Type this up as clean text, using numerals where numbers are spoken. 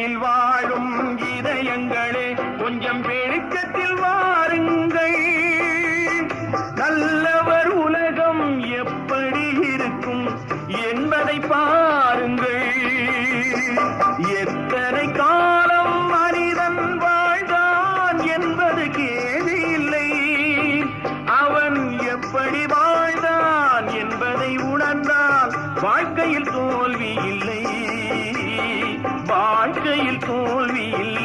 இருளில் வாழும் இதயங்களே கொஞ்சம் வெளிச்சத்தில் வாருங்கள். நல்லவர் உலகம் எப்படி இருக்கும் என்பதை பாருங்கள். எத்தனை காலம் மனிதன் வாழ்ந்தான் என்பது கேள்வி இல்லை. அவன் எப்படி வாழ்ந்தான் என்பதை உணர்ந்தால் வாழ்க்கையில் தோல்வி இல்லை. வாழ்க்கையில் தோல்வி இல்லை.